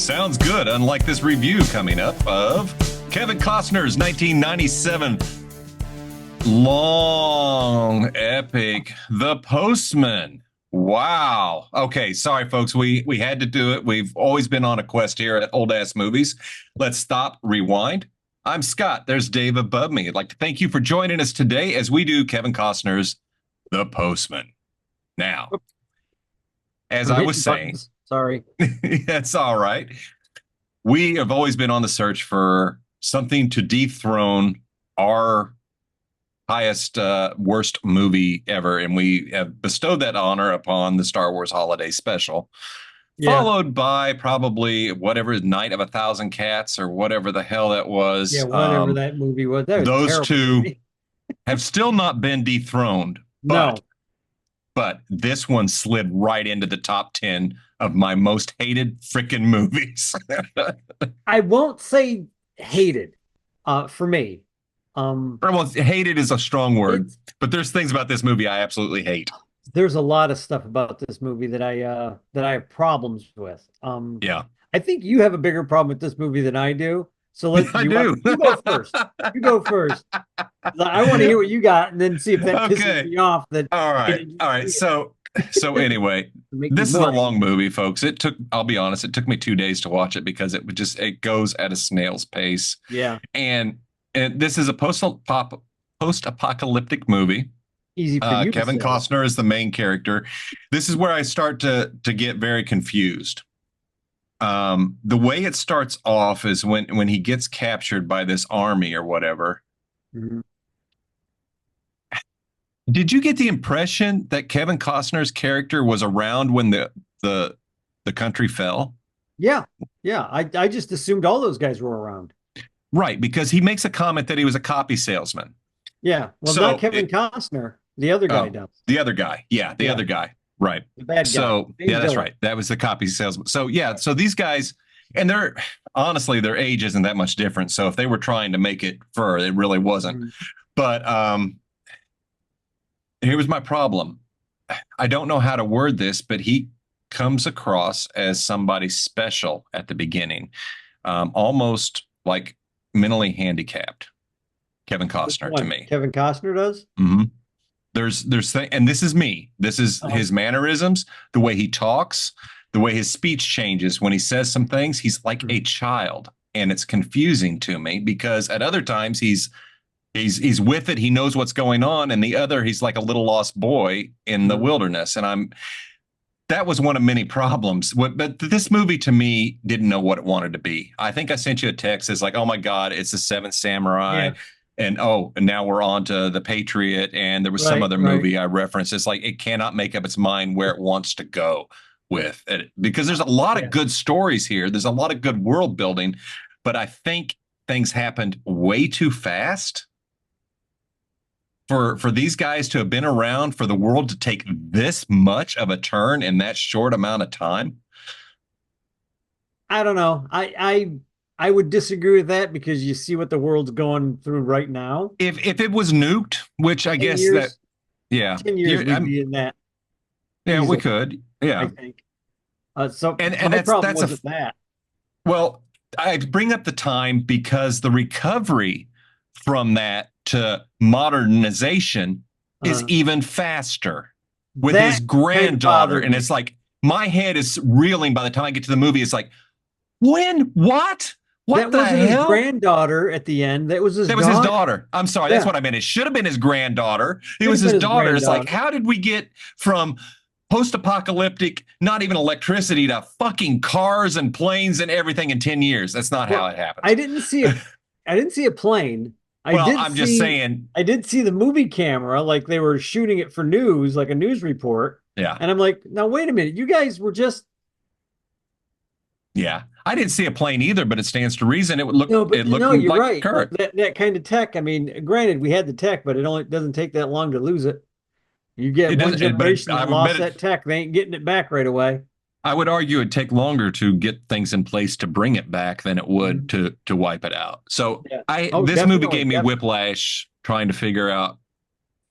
Sounds good, unlike this review coming up of Kevin Costner's 1997 long epic, The Postman. Wow. Okay, sorry, folks. We had to do it. We've always been on a quest here at Old Ass Movies. Let's stop, rewind. I'm Scott. There's Dave above me. I'd like to thank you for joining us today as we do Kevin Costner's The Postman. Now, as I was saying, sorry, that's all right. We have always been on the search for something to dethrone our highest, worst movie ever, and we have bestowed that honor upon the Star Wars Holiday Special, followed by probably whatever Night of a Thousand Cats or whatever the hell that was. Yeah, whatever that movie was. That was those two movie. have still not been dethroned, No. but this one slid right into the top 10 of my most hated freaking movies. I won't say hated, for me. Well, hated is a strong word, but there's things about this movie I absolutely hate. There's a lot of stuff about this movie that I have problems with. Yeah. I think you have a bigger problem with this movie than I do. So you go first. You go first. I want to hear what you got and then see if that pisses me off. All right. So anyway, this is a long movie, folks. I'll be honest, it took me 2 days to watch it because it goes at a snail's pace. Yeah. And this is a post-apocalyptic movie. Easy for you. Kevin Costner is the main character. This is where I start to get very confused. The way it starts off is when he gets captured by this army or whatever. Mm-hmm. Did you get the impression that Kevin Costner's character was around when the country fell? Yeah. I just assumed all those guys were around. Right, because he makes a comment that he was a copy salesman. Yeah, well, so not Kevin Costner. The other guy does. The other guy, the other guy, right? The bad guy. So that's right. That was the copy salesman. So so these guys, and honestly, their age isn't that much different. So if they were trying to make it fur, it really wasn't. Mm-hmm. But here was my problem. I don't know how to word this, but he comes across as somebody special at the beginning, almost like mentally handicapped. Kevin Costner to me. Kevin Costner does? Mm-hmm. And this is me. This is his mannerisms, the way he talks, the way his speech changes. When he says some things, he's like a child, and it's confusing to me because at other times he's with it. He knows what's going on, and he's like a little lost boy in the wilderness. And that was one of many problems. But this movie to me didn't know what it wanted to be. I think I sent you a text. It's like, oh my God, it's the Seventh Samurai. Yeah. And now we're on to The Patriot. And there was some other movie I referenced. It's like it cannot make up its mind where it wants to go with it. Because there's a lot of good stories here. There's a lot of good world building. But I think things happened way too fast for these guys to have been around, for the world to take this much of a turn in that short amount of time. I don't know. I would disagree with that because you see what the world's going through right now. If it was nuked, which I guess years, 10 years we'd be in that. Yeah, easily, we could. Yeah, I think. And that's wasn't that. Well, I bring up the time because the recovery from that to modernization is even faster with his granddaughter. And it's like, my head is reeling by the time I get to the movie. It's like, when? What? What the hell? His granddaughter at the end. That was his daughter. I'm sorry. That's what I meant. It should have been his granddaughter. It was his daughter. It's like, how did we get from post-apocalyptic, not even electricity, to fucking cars and planes and everything in 10 years? That's not how it happened. I didn't see a plane. I'm just saying. I did see the movie camera, like they were shooting it for news, like a news report. Yeah. And I'm like, now wait a minute, you guys were just. Yeah, I didn't see a plane either, but it stands to reason it would look. No, you're like right. Current. That kind of tech. I mean, granted, we had the tech, but it doesn't take that long to lose it. You get one generation that lost that tech, they ain't getting it back right away. I would argue it'd take longer to get things in place to bring it back than it would to wipe it out. So this movie gave me whiplash trying to figure out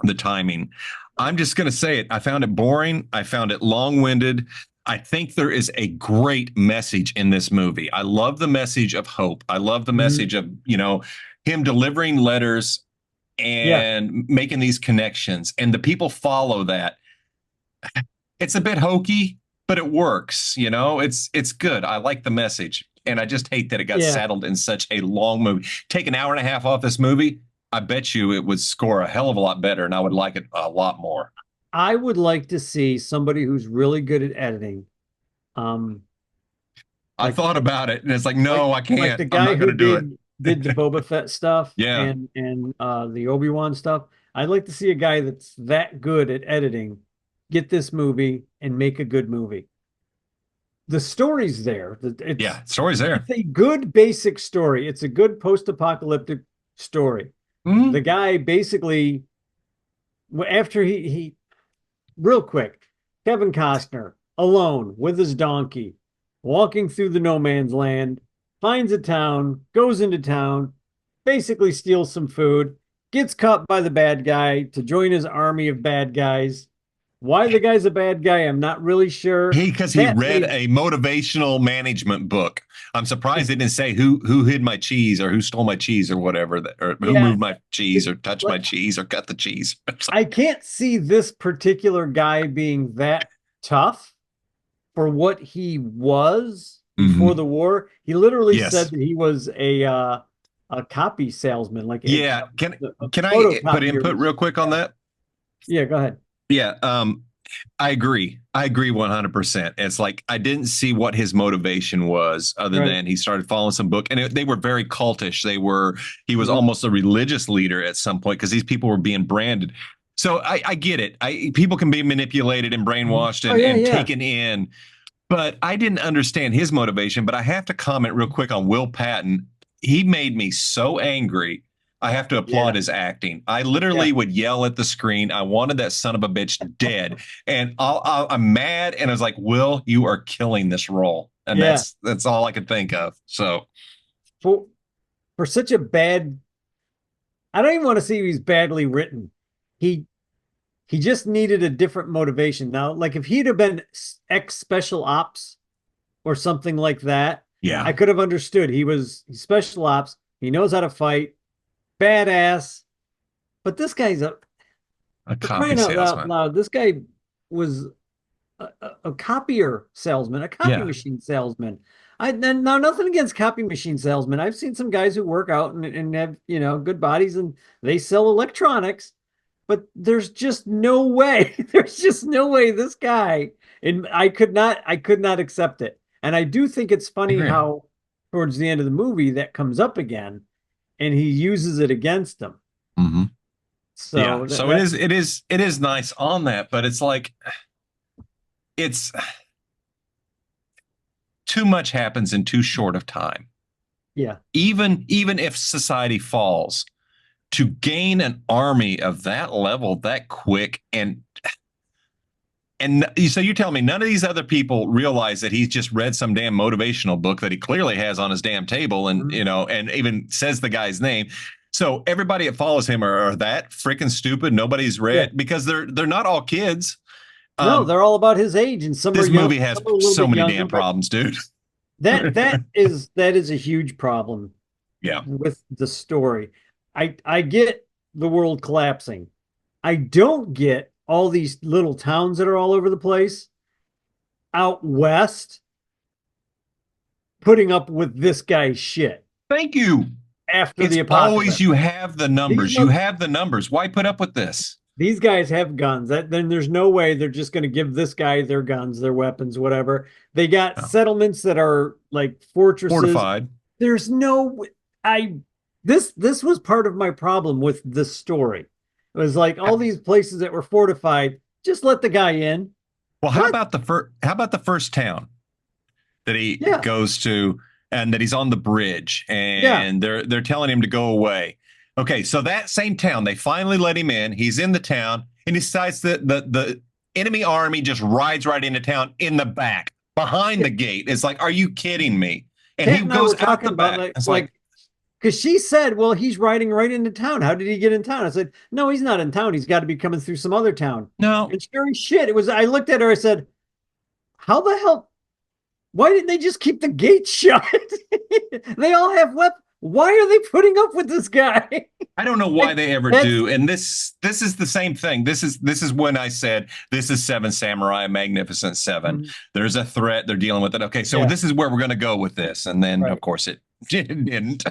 the timing. I'm just going to say it. I found it boring. I found it long-winded. I think there is a great message in this movie. I love the message of hope. I love the Mhm. message of, him delivering letters Yeah, and making these connections, and the people follow that. It's a bit hokey, but it works. It's good. I like the message, and I just hate that it got yeah. saddled in such a long movie. Take an hour and a half off this movie, I bet you it would score a hell of a lot better, and I would like it a lot more. I would like to see somebody who's really good at editing. Um, I like thought about it, and it's like, like no, I like can't. the I'm guy not going who to do it. did the Boba Fett stuff Yeah. and the Obi-Wan stuff. I'd like to see a guy that's that good at editing get this movie and make a good movie. The story's there. Yeah. Story's there. It's a good basic story. It's a good post-apocalyptic story. The Mhm. guy basically after he real quick, Kevin Costner alone with his donkey, walking through the no man's land, finds a town, goes into town, basically steals some food, gets caught by the bad guy to join his army of bad guys. Why the guy's a bad guy, I'm not really sure. Because he That read made a motivational management book. I'm surprised they didn't say who hid my cheese or who stole my cheese or whatever, or who yeah, moved my cheese it, or touched my cheese or cut the cheese. I can't see this particular guy being that tough for what he was before Mhm. the war. He literally said Yes. that he was a copy salesman, like Yeah. a Can I put photocopier. input real quick on Yeah, that? yeah. Go ahead. Yeah. I agree. I agree 100%. It's like I didn't see what his motivation was other Right. than he started following some book, and they were very cultish. He was Mhm. almost a religious leader at some point because these people were being branded. So I get it. People can be manipulated and Mhm. brainwashed Oh and yeah, yeah, taken in, but I didn't understand his motivation. But I have to comment real quick on Will Patton. He made me so angry. I have to applaud yeah, his acting. I yeah, literally would yell at the screen. I wanted that son of a bitch dead, and I'm mad. And I was like, "Will, you are killing this role," and yeah. that's all I could think of. So For such a bad, I don't even want to see he's badly written. He he just needed a different motivation. Now, like if he'd have been ex special ops or something like that, yeah, I could have understood. He's special ops. He knows how to fight. Badass. But this guy's a a for copy crying out salesman. loud. This guy was a copier salesman, a copy Yeah, machine salesman. Now nothing against copy machine salesmen. I've seen some guys who work out and have good bodies and they sell electronics, but there's just no way. There's just no way this guy and I could not accept it. And I do think it's I funny agree. how towards the end of the movie that comes up again and he uses it against him. Hmm. Yeah. So So that it is nice on that, but it's like it's too much happens in too short of time. yeah. Even if society falls, to gain an army of that level that quick, and so you tell me none of these other people realize that he's just read some damn motivational book that he clearly has on his damn table, and Mhm. and even says the guy's name. So everybody that follows him are that freaking stupid. Nobody's Yeah. read because they're not all kids. No, um they're all about his age, and some are this young, movie has some are a little so bit many younger. damn But problems, dude. that is a huge problem Yeah. with the story. I get the world collapsing. I don't get all these little towns that are all over the place out west putting up with this guy's shit Thank you. after It's the always apocalypse. you have the These numbers. You have the numbers. Why put up with this? these guys have guns. Then there's no way they're just going to give this guy their guns, their weapons, whatever. They got No. settlements that are like fortresses. Fortified. There's no I this was part of my problem with this story. It was like all these places that were fortified, just let the guy in. Well, What? how about the first town that he Yeah. goes to, and that he's on the bridge, Yeah. and they're telling him to go away. Okay, so that same town, they finally let him in. He's in the town, and he decides that the enemy army just rides right into town in the back behind Yeah. the gate. It's like, are you kidding me? And Kat he and I were goes out talking the about back. It's like, because she said, well, he's riding right into town. How did he get in town? I said, no, he's not in town. He's got to be coming through some other town. no, And sure as shit, it was I looked at her, I said, how the hell? Why didn't they just keep the gate shut? They all have weapons. Why are they putting up with this guy? I don't know why they ever That's do. And this is the same thing. This is when I said this is Seven Samurai, Magnificent Seven. There's a threat. They're dealing with it. Okay, so yeah, this is where we're going to go with this. And then, of right. course, it didn't.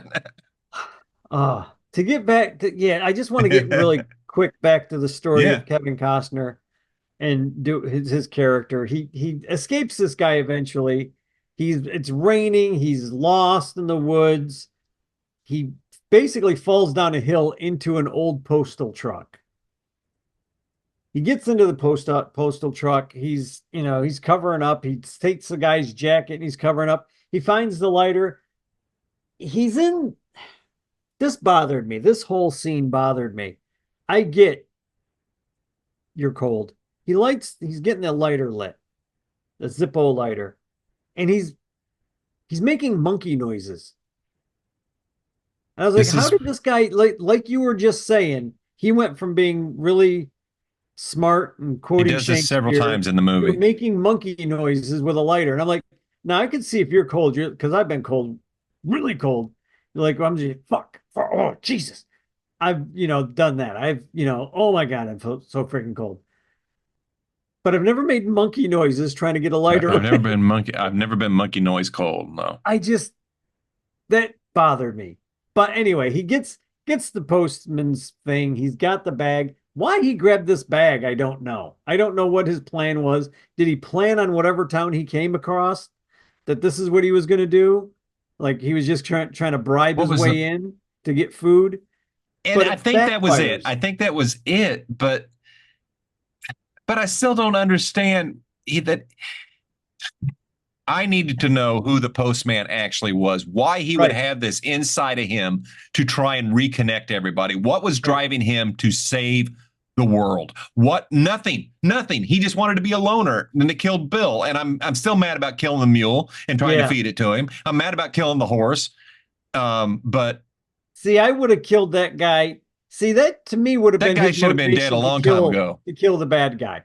To get back to I just want to get really quick back to the story Yeah. of Kevin Costner and do his character. He escapes this guy eventually. It's raining, he's lost in the woods. He basically falls down a hill into an old postal truck. He gets into the postal truck. He's covering up. He takes the guy's jacket and he's covering up. He finds the lighter. He's in This bothered me. This whole scene bothered me. I get you're cold. He's getting the lighter lit, the Zippo lighter, and he's making monkey noises. And I was like, This how is did this guy, like you were just saying, he went from being really smart and he quoting does this several Shakespeare times in the to movie. making monkey noises with a lighter. And I'm like, now I can see if you're cold, because I've been cold, really cold. You're like, I'm just fuck, oh Jesus. I've done that. Oh my God, I'm so freaking cold. But I've never made monkey noises trying to get a lighter lit. I've never been monkey noise cold. No. I just That bothered me. But anyway, he gets the postman's thing. He's got the bag. Why he grabbed this bag, I don't know. I don't know what his plan was. Did he plan on whatever town he came across that this is what he was going to do? Like he was just trying to bribe What his was the way in to get food, And but I it think that was it. backfires. I think that was it. But I still don't understand that I needed to know who the postman actually was, why he would Right, have this inside of him to try and reconnect everybody. What was right. driving him to save the world? What? Nothing. Nothing. He just wanted to be a loner. And then they killed Bill. And I'm still mad about killing the mule and trying to Yeah. feed it to him. I'm mad about killing the horse. But See, I would have killed that guy. See, that to me would have that been guy his should have been dead a motivation to long time kill ago. to kill the bad guy.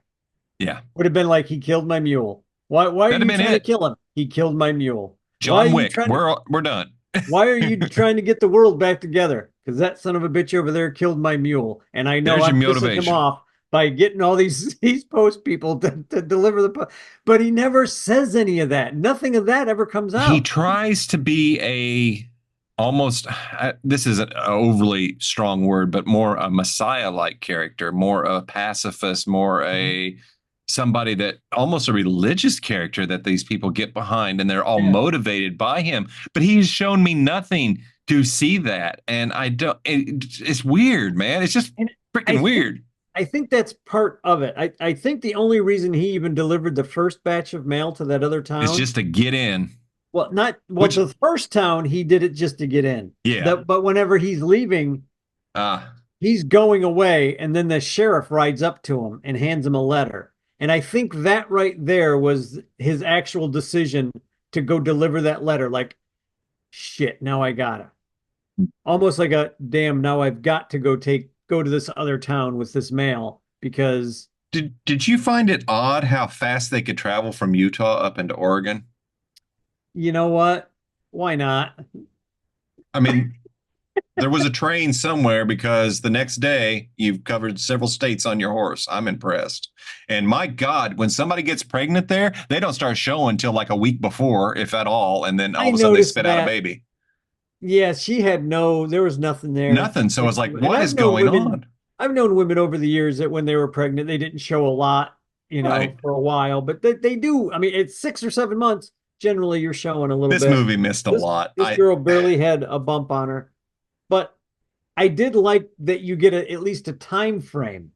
Yeah. Would have been like he killed my mule. Why are That'd have you been trying to it. kill him? He killed my mule. Why are John you Wick. trying to We're done. why are you trying to get the world back together? Because that son of a bitch over there killed my mule. And I know There's your I'm pissing him motivation. off by getting all these post people to deliver but he never says any of that. Nothing of that ever comes He out. tries to be a almost this is an overly strong word, but more a messiah-like character, more a pacifist, more a somebody that almost a religious character that these people get behind and they're all Yeah. motivated by him. But he's shown me nothing to see that. And I don't, it's weird, man. It's just And I freaking think weird. I think that's part of it. I think the only reason he even delivered the first batch of mail to that other It's town, just to get in, which, the first town he did it just to get in. yeah. But whenever he's leaving, Uh, he's going away, and then the sheriff rides up to him and hands him a letter. And I think that right there was his actual decision to go deliver that letter. Like, shit, now I gotta. Almost like a damn, now I've got to go to this other town with this mail because did you find it odd how fast they could travel from Utah up into Oregon? you know what? Why not? I mean, there was a train somewhere because the next day you've covered several states on your horse. I'm impressed. And my God, when somebody gets pregnant there, they don't start showing until like a week before, if at all. And then all I of a sudden they noticed spit out a that. baby. Yeah, there was nothing there. Nothing. So I was like, And what is going on? I've known women over the years that when they were pregnant, they didn't show a lot, Right. for a while, but they do. I mean, it's 6 or 7 months. Generally, you're showing a little This bit. movie missed a This lot. this girl barely had a bump on her, but I did like that you get at least a time frame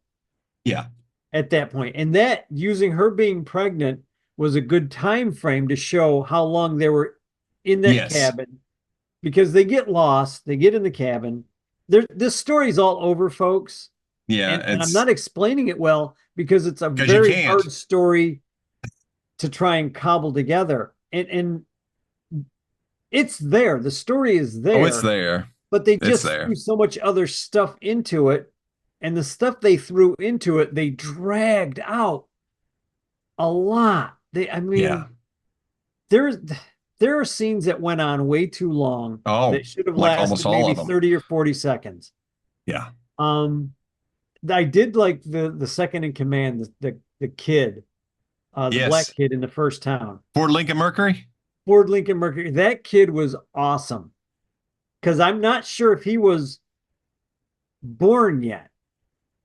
Yeah. at that point, and that using her being pregnant was a good time frame to show how long they were in that Yes. cabin because they get lost, they get in the cabin. This story's all over, folks, Yeah. and I'm It's not explaining it well because it's a because you very can't. hard story to try and cobble together. And it's there. The story is Oh, it's there, there. but they It's just threw there. so much other stuff into it. And the stuff they threw into it, they dragged out a lot. I Yeah. mean, there's there are scenes that went on way too long Oh, that should have like almost lasted all maybe of them. 30 or 40 seconds. Yeah. Um, I did like the second in command, the kid, the black Yes. kid in the first town. Ford Lincoln Mercury. Ford Lincoln Mercury. That kid was awesome because I'm not sure if he was born yet,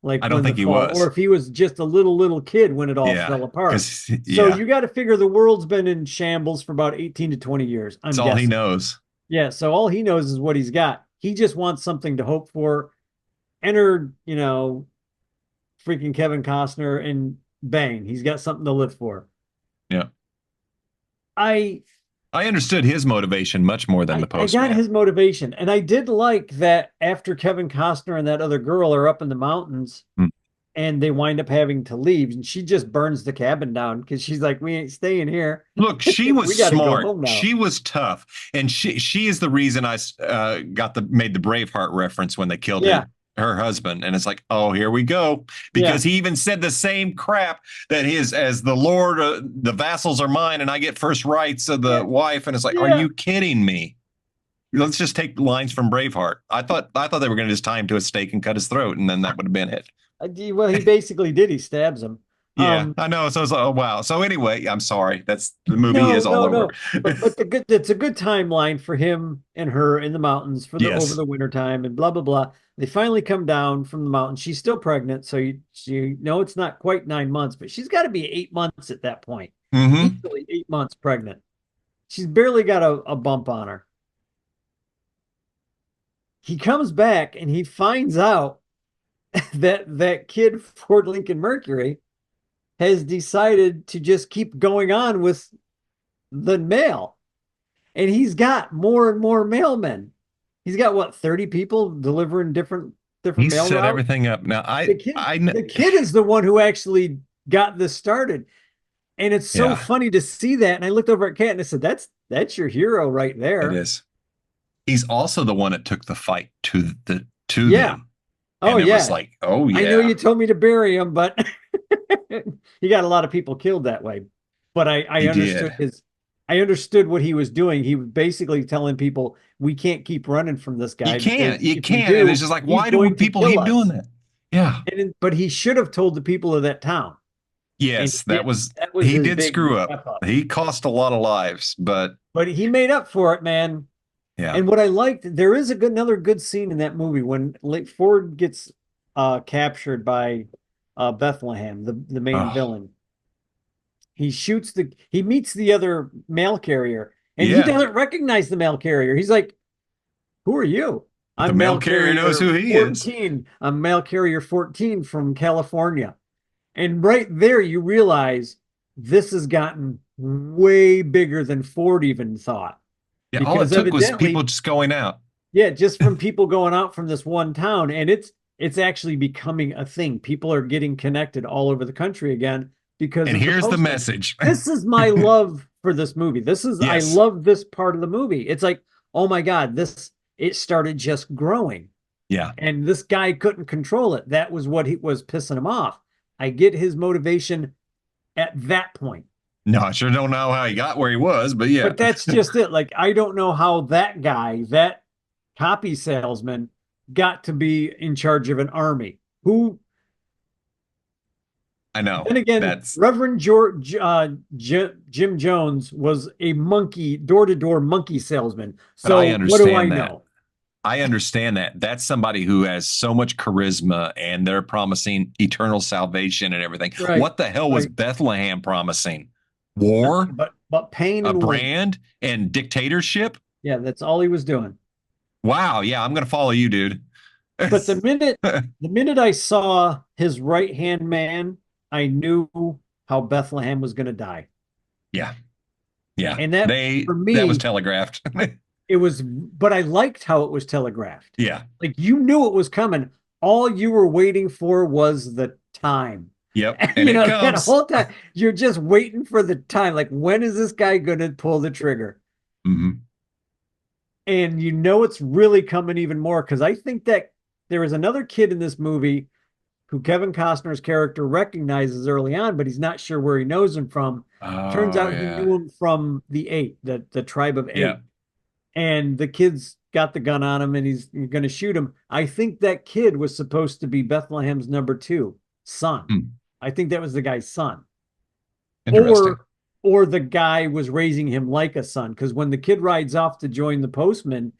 like I don't when the think he fall, or was. if he was just a little kid when it all Yeah. fell apart. Because, So yeah, you got to figure the world's been in shambles for about 18 to 20 years, it's I'm all he guessing. knows. Yeah, so all he knows is what he's got. He just wants something to hope for. Enter, freaking Kevin Costner and bang, he's got something to live for. Yeah. I I understood his motivation much more than the I got postman. his motivation, and I did like that after Kevin Costner and that other girl are up in the mountains Hmm. and they wind up having to leave, and she just burns the cabin down because she's like, "We ain't staying here. Look, she was We got to go smart. home now." She was tough, and she is the reason I got the made the Braveheart reference when they killed Yeah, her husband, and it's like, oh, here we go, yeah, because he even said the same crap that his as the Lord, the vassals are mine, and I get first rights of the yeah, wife, and it's like, are yeah. you kidding me? Let's just take lines from Braveheart. I thought they were going to just tie him to a stake and cut his throat, and then that would have been it. Well, he basically did. He stabs him. Yeah, Um, I know. So it's like, oh wow. So anyway, I'm sorry. That's the movie no, is all no, over. no. But the good it's a good timeline for him and her in the mountains for the over Yes. the winter time and blah blah blah. They finally come down from the mountain. She's still pregnant, so you know it's not quite 9 months, but she's got to be 8 months at that point. Hmm. Easily 8 months pregnant. She's barely got a bump on her. He comes back and he finds out that kid Ford Lincoln Mercury has decided to just keep going on with the mail. And he's got more and more mailmen. He's got what, 30 people delivering different He mail set routes. everything up. Now The kid is the one who actually got this started. And it's so yeah, funny to see that. And I looked over at Kat and I said, that's your hero right it there. is. He's also the one that took the fight to Yeah. them. Oh And it was yeah. like, oh I know yeah, you told me to bury him, but he got a lot of people killed that way. But I he did. I understood what he was doing. He was basically telling people we can't keep running from this You guy can't, because you if we can't. And it's do, just like, he's why do going to people kill keep doing us. that? Yeah. But he should have told the people of that town. And Yes, he did. That was he his did big screw up. step up. He cost a lot of lives, but But he made up for it, man. yeah. And what I liked, there is another good scene in that movie when Ford gets captured by Bethlehem, the main Oh, villain. He meets the other mail carrier and he yeah. doesn't recognize the mail carrier. He's like, "Who are you?" But the "I'm mail mail carrier knows carrier who he is. 14. I'm mail carrier 14 from California." And right there you realize this has gotten way bigger than Ford even thought. Yeah, all it Because took was people evidently, just going out. yeah, just from people going out from this one town, and it's actually becoming a thing. People are getting connected all over the country again because And of the here's the postman. message. This is my love for this movie. I Yes. love this part of the movie. It's like, oh my God, it started just growing. Yeah. And this guy couldn't control it. That was what he was pissing him off. I get his motivation at that point. No, I sure don't know how he got where he was, but yeah. But that's just it. Like, I don't know how that guy, that copy salesman, got to be in charge of an army. Who, I know. then again, That's Reverend George, Jim Jones was a monkey, door to door monkey salesman. but I So what do I understand that. know? I understand that. That's somebody who has so much charisma and they're promising eternal salvation and everything. Right, What the hell was right. Bethlehem promising? War, Nothing but pain a and wound. brand, and dictatorship? Yeah, that's all he was doing. Wow. Yeah, I'm going to follow you, dude. But the minute I saw his right hand man, I knew how Bethlehem was going to die. Yeah. Yeah. And that for That was me, telegraphed. it was, but I liked how it was telegraphed. Yeah. Like you knew it was coming. All you were waiting for was the time. Yep. And, And it that comes. whole time you're just waiting for the time. Like, when is this guy going to pull the trigger? Mhm. And you know it's really coming even more because I think that there was another kid in this movie who Kevin Costner's character recognizes early on, but he's not sure where he knows him from. Turns Oh out he yeah. knew him from the Eight, the tribe of Yeah. Eight. And the kid's got the gun on him and he's going to shoot him. I think that kid was supposed to be Bethlehem's number two son. Hmm. I think that was the guy's son. Interesting. Or the guy was raising him like a son. Because when the kid rides off to join the postman,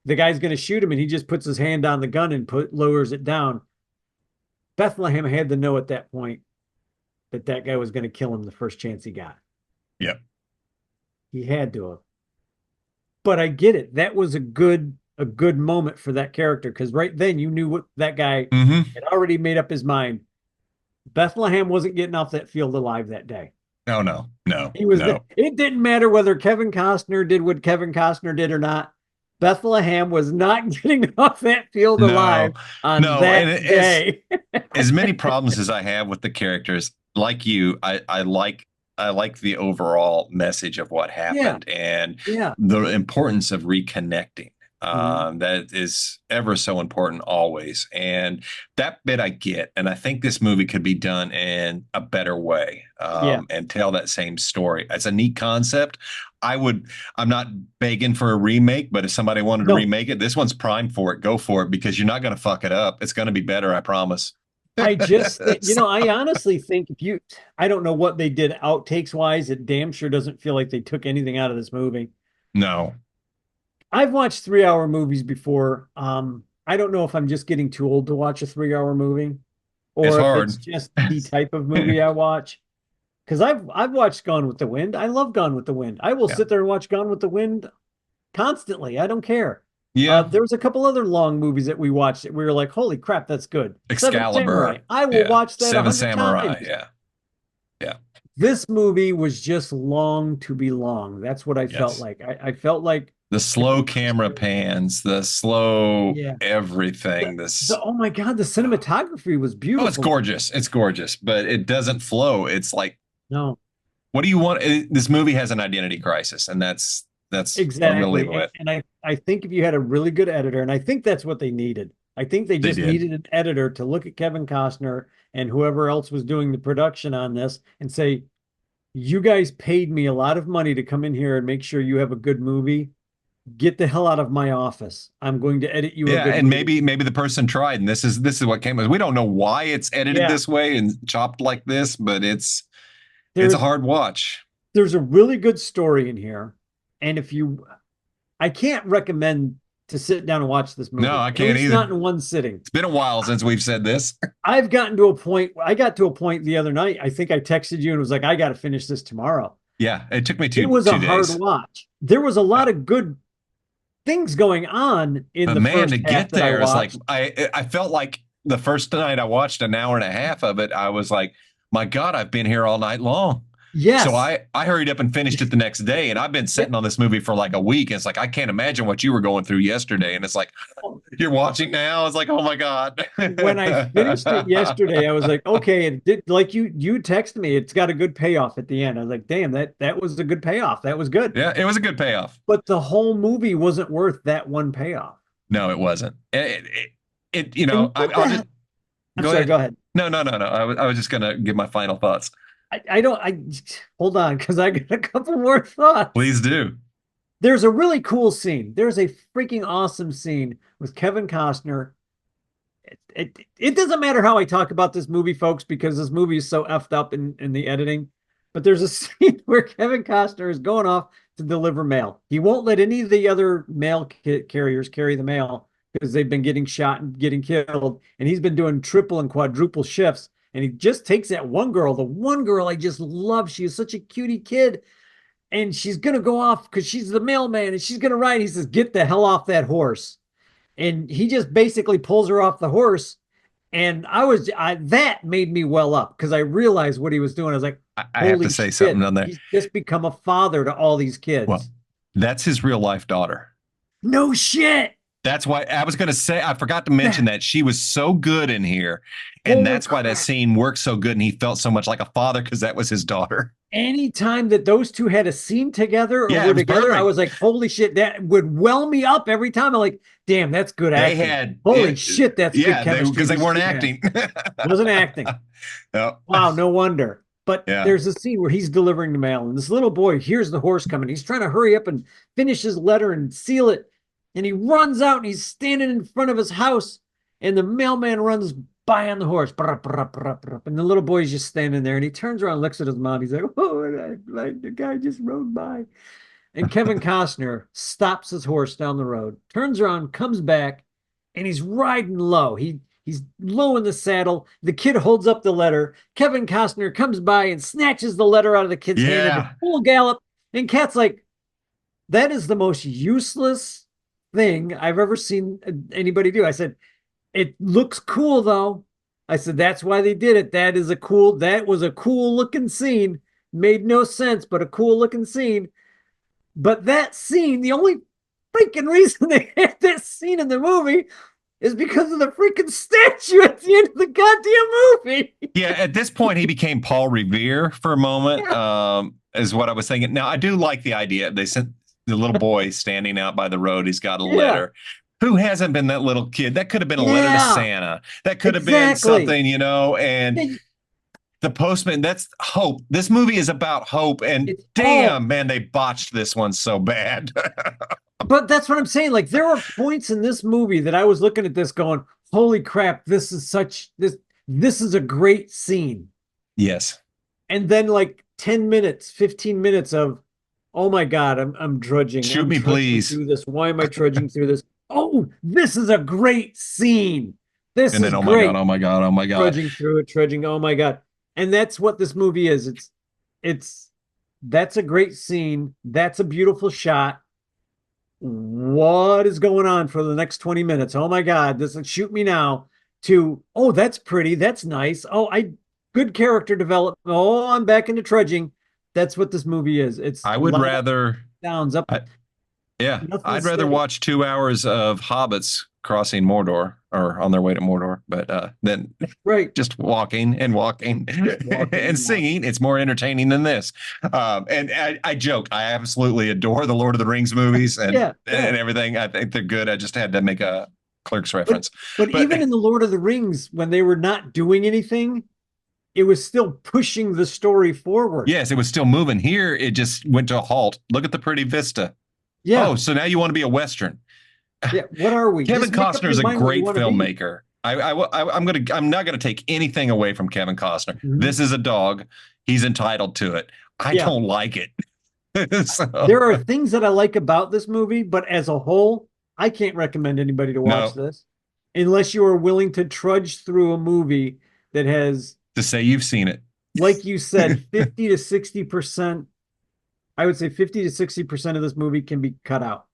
the guy's going to shoot him and he just puts his hand on the gun and lowers it down. Bethlehem had to know at that point that that guy was going to kill him the first chance he got. Yeah. He had to have. But I get it. That was a good moment for that character because right then you knew what that guy Hmm. had already made up his mind. Bethlehem wasn't getting off that field alive that day. Oh no, no, He was no, it didn't matter whether Kevin Costner did what Kevin Costner did or not. Bethlehem was not getting off that field no, alive on no. And that day. as many problems as I have with the characters, like you, I like the overall message of what Yeah, happened and yeah. the importance of reconnecting. Mhm. That is ever so important always. And that bit I get. And I think this movie could be done in a better way Yeah. and tell that same story. It's a neat concept. I'm not begging for a remake, but if somebody wanted to No, remake it, this one's prime for it. Go for it because you're not going to fuck it up. It's going to be better, I promise. I just think, I honestly think I don't know what they did outtakes wise. It damn sure doesn't feel like they took anything out of this movie. No, I've watched 3 hour movies before. I don't know if I'm just getting too old to watch a 3 hour movie it's or if it's hard. just the type of movie I watch. Because I've watched Gone with the Wind. I love Gone with the Wind. I will Yeah. sit there and watch Gone with the Wind constantly. I don't care. Yeah. There was a couple other long movies that we watched that we were like, holy crap, that's good. Seven Excalibur. Samurai. I will Yeah. watch that a Seven hundred Samurai. times. Yeah. Yeah. This movie was just long to be long. That's what I felt Yes. like. I felt like The slow camera pans, the slow yeah. everything. Oh my God, the cinematography was Oh, it's beautiful. gorgeous. It's gorgeous, but it doesn't flow. It's like, No, what do you want? This movie has an identity crisis, and that's really exactly. what And I think if you had a really good editor, and I think that's what they needed. I think they they just did. needed an editor to look at Kevin Costner and whoever else was doing the production on this and say, you guys paid me a lot of money to come in here and make sure you have a good movie. Get the hell out of my office. I'm going to edit you a Yeah, good and movie. maybe the person tried, and this is what came. We don't know why it's edited Yeah, this way and chopped like this, but it's a there's hard watch. there's a really good story in here. And I can't recommend to sit down and watch this No, movie, I at can't least not either. in one sitting. It's been a while since we've said this. I got to a point the other night. I think I texted you and was like, I got to finish this tomorrow. Yeah, it took me It was a two hard days. watch. There was a lot of good things going on in But the man, to first half get that I there is like watched. I felt like the first night I watched an hour and a half of it, I was like, my God, I've been here all night long. So Yes. I hurried up and finished it the next day, and I've been sitting on this movie for like a week. And it's like I can't imagine what you were going through yesterday. And it's like you're watching now. It's like, oh my God. When I finished it yesterday, I was like, okay, it did like you texted me, it's got a good payoff at the end. I was like, damn, that was a good payoff. That was good. Yeah, it was a good payoff. But the whole movie wasn't worth that one payoff. No, it wasn't. And what the I'll hell? just I'm go sorry, ahead. go ahead. No, no, no, no. I was just gonna give my final thoughts. I don't I hold on because I got a couple more thoughts. Please do. There's a really cool scene. There's a freaking awesome scene with Kevin Costner. It doesn't matter how I talk about this movie, folks, because this movie is so effed up in the editing. But there's a scene where Kevin Costner is going off to deliver mail. He won't let any of the other mail carriers carry the mail because they've been getting shot and getting killed. And he's been doing triple and quadruple shifts. And he just takes that one girl, the one girl I just love. She is such a cutie kid. And she's going to go off because she's the mailman and she's going to ride. He says, get the hell off that horse. And he just basically pulls her off the horse. And that made me well up because I realized what he was doing. I was like, I have holy to say shit, something on there. he's just become a father to all these Well, kids. that's his real life daughter. No shit. That's why I was going to say, I forgot to mention that she was so good in here. And Holy that's why that crap. scene worked so good. And he felt so much like a father because that was his daughter. Anytime that those two had a scene together or Yeah, it were was together, I perfect. was like, holy shit, that would well me up every time. I'm like, damn, that's good They acting. had Holy it. shit, that's good Yeah, they chemistry because they these weren't two had. acting. Wasn't acting. Yep. Wow, no wonder. But Yeah. there's a scene where he's delivering the mail, and this little boy hears the horse coming. He's trying to hurry up and finish his letter and seal it. And he runs out and he's standing in front of his house, and the mailman runs by on the horse. And the little boy's just standing there, and he turns around, looks at his mom. He's like, "Oh, the guy just rode by." And Kevin Costner stops his horse down the road, turns around, comes back, and he's riding low. He's low in the saddle. The kid holds up the letter. Kevin Costner comes by and snatches the letter out of the kid's hand at a Yeah. full gallop. And Cat's like, that is the most useless thing I've ever seen anybody do. I said, it looks cool though. I said, that's why they did it. That was a cool looking scene. Made no sense, but a cool looking scene. But that scene, the only freaking reason they had that scene in the movie is because of the freaking statue at the end of the goddamn movie. Yeah. At this point, he became Paul Revere for a moment, Yeah. is what I was thinking. Now, I do like the idea. They sent the little boy standing out by the road. He's got a Yeah. letter. Who hasn't been that little kid? That could have been a letter to Yeah. Santa. That could have been Exactly. something, and the postman, that's hope. This movie is about hope. And It's all, damn, man, they botched this one so bad. but that's what I'm saying. Like there were points in this movie that I was looking at this going, holy crap, this is a great scene. Yes. And then like 10 minutes, 15 minutes of, oh my God, I'm drudging. Shoot I'm me, trudging please. through this. Why am I trudging through this? Oh, this is a great scene. This And is then, oh my God, great. oh my God, oh my God. Trudging through it, trudging. Oh my God. And that's what this movie is. It's that's a great scene. That's a beautiful shot. What is going on for the next 20 minutes? Oh my God, this is shoot me now to, oh, that's pretty. That's nice. Good character development. Oh, I'm back into trudging. That's what this movie is. It's I a would lot of rather, downs, up, I, yeah, nothing I'd rather steady. watch 2 hours of hobbits crossing Mordor or on their way to Mordor, but then Right. just walking and walking Walking and and walking. singing. It's more entertaining than this. And I joked, I absolutely adore the Lord of the Rings movies and Yeah, yeah. and everything. I think they're good. I just had to make a Clerks But reference. but But even in the Lord of the Rings, when they were not doing anything, it was still pushing the story forward. yes, it was still moving. Here, it just went to a halt. Look at the pretty vista. Yeah. Oh, so now you want to be a Western. Yeah. What are we? Kevin Just make up Costner is your a mind what you great want to be. filmmaker. I'm not gonna take anything away from Kevin Costner. Mhm. This is a dog. He's entitled to it. I Yeah. don't like it. So, There are things that I like about this movie, but as a whole, I can't recommend anybody to watch no, this unless you are willing to trudge through a movie that has, to say you've seen it. like you said, 50 to 60%. I would say 50 to 60% of this movie can be cut out.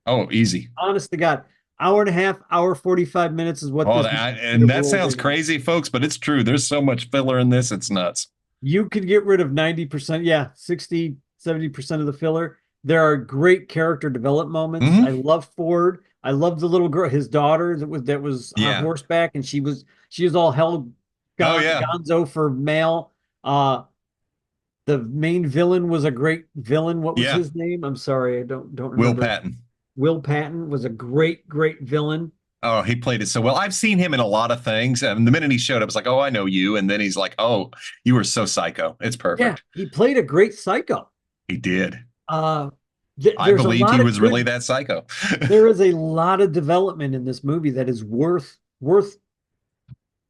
Oh, easy. Honest to God, hour and a half, hour 45 minutes is what Oh, this and that rolls sounds into. crazy, folks, but it's true. There's so much filler in this. It's nuts. You could get rid of 90%, yeah, 60, 70% of the filler. There are great character development moments. I Hmm. love Ford. I love the little girl, his daughter that was on Yeah. horseback, and she was all hell Oh, yeah. gonzo for mail. The main villain was a great villain. What was Yeah. his name? I'm sorry, I don't Will remember. Patton. Will Patton was a great villain. Oh, he played it so well. I've seen him in a lot of things. And the minute he showed up, I was like, oh, I know you. And then he's like, oh, you were so psycho. It's Yeah, perfect. he played a great psycho. He did. Uh, I there's a believed he lot of was really good. that psycho. There is a lot of development in this movie that is worth.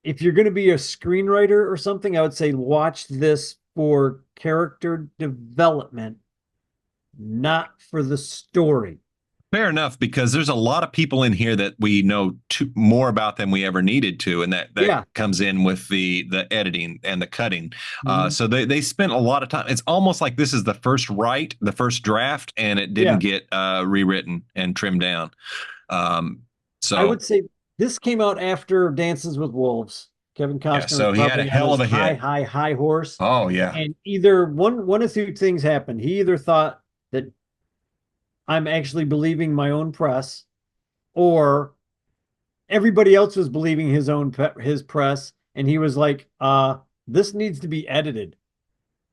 If you're going to be a screenwriter or something, I would say watch this for character development, not for the story. Fair enough, because there's a lot of people in here that we know more about than we ever needed to, and that Yeah. comes in with the editing and the cutting. Mhm. So they spent a lot of time. It's almost like this is the first the first draft, and it didn't Yeah. get rewritten and trimmed down. Um, I would so say this came out after Dances with Wolves. Kevin yeah, Costner was so he had a probably on hell his of a hit. high horse. Oh yeah, And either one of two things happened. He either thought that I'm actually believing my own press, or everybody else was believing his press, and he was like, this needs to be edited.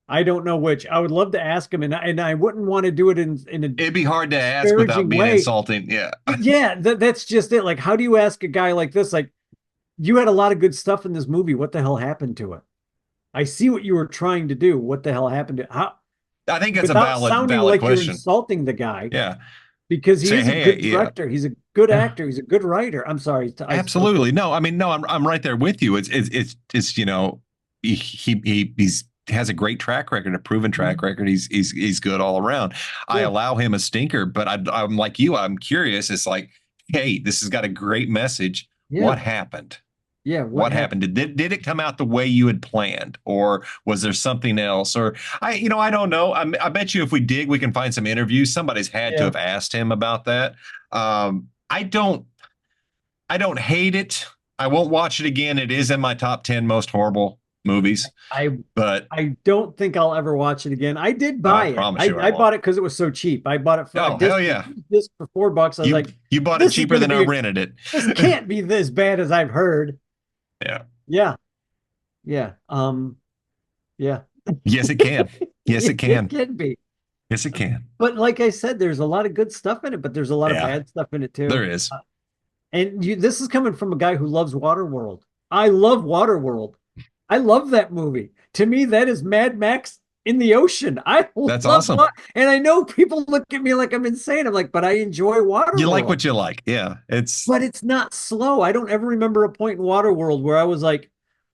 I don't know which. I would love to ask him, and I wouldn't want to do it in a It'd be hard to ask without disparaging being way. insulting. Yeah. Yeah, that's just it. Like, how do you ask a guy like this? Like, you had a lot of good stuff in this movie. What the hell happened to it? I see what you were trying to do. What the hell happened to how? I think it's a Without valid sounding valid like you're question. insulting the guy, Yeah. because he Say, is a hey, good yeah. director. He's a good Yeah. actor. He's a good writer. I'm sorry. Absolutely. No, I mean, no, I'm right there with you. It's you know, he's has a great track record, a proven track record. He's good all around. I Yeah. allow him a stinker, but I'm like you. I'm curious. It's like, hey, this has got a great message. Yeah. What happened? Yeah. What happened? Did it come out the way you had planned, or was there something else? Or I don't know. I bet you if we dig, we can find some interviews. Somebody's had to have asked him about that. I don't hate it. I won't watch it again. It is in my top 10 most horrible movies. But I don't think I'll ever watch it again. I did buy it. I won't. bought it because it was so cheap. I bought it for a hell yeah. disc for $4. I was like, you bought it cheaper than I rented it. This can't be this bad as I've heard. Yeah. Yeah. Yeah. Yeah. Yes, it can. Yes, it can. It can be. Yes, it can. But like I said, there's a lot of good stuff in it, but there's a lot of bad stuff in it too. There is. And this is coming from a guy who loves Waterworld. I love Waterworld. I love that movie. To me, that is Mad Max in the ocean. That's awesome. And I know people look at me like I'm insane. I'm like, but I enjoy Waterworld. You like what you like. Yeah. But it's not slow. I don't ever remember a point in Waterworld where I was like,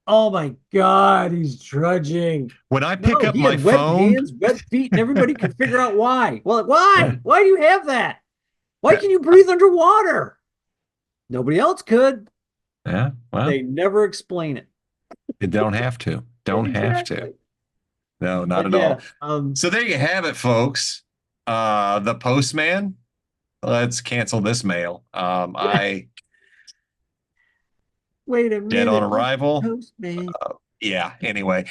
oh my God, he's trudging. When I pick up my phone, web hands, web feet, and everybody can figure out why. Well, why? Why do you have that? Why can you breathe underwater? Nobody else could. Yeah. Well, they never explain it. They don't have to. Don't have to. No, not at all. So there you have it, folks. The Postman. Let's cancel this mail. Wait a minute. Dead on Arrival. Postman. Yeah. Anyway,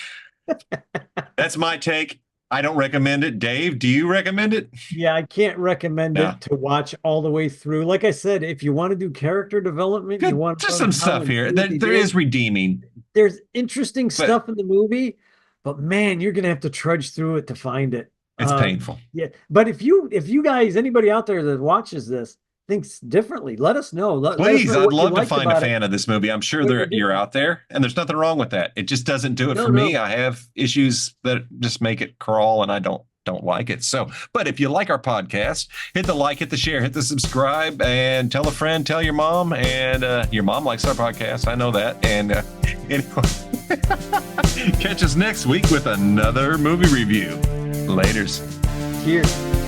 that's my take. I don't recommend it. Dave, do you recommend it? Yeah, I can't recommend it to watch all the way through. Like I said, if you want to do character development, you want just some stuff here. There is redeeming. There's interesting stuff in the movie, but man, you're gonna have to trudge through it to find it. It's painful. Yeah, but if you guys, anybody out there that watches this thinks differently, let us know. Please, I'd love to find a fan of this movie. I'm sure you're out there, and there's nothing wrong with that. It just doesn't do it for me. I have issues that just make it crawl, and I don't like it. So, but if you like our podcast, hit the like, hit the share, hit the subscribe, and tell a friend, tell your mom, and your mom likes our podcast. I know that. And anyway, catch us next week with another movie review. Laters. Cheers.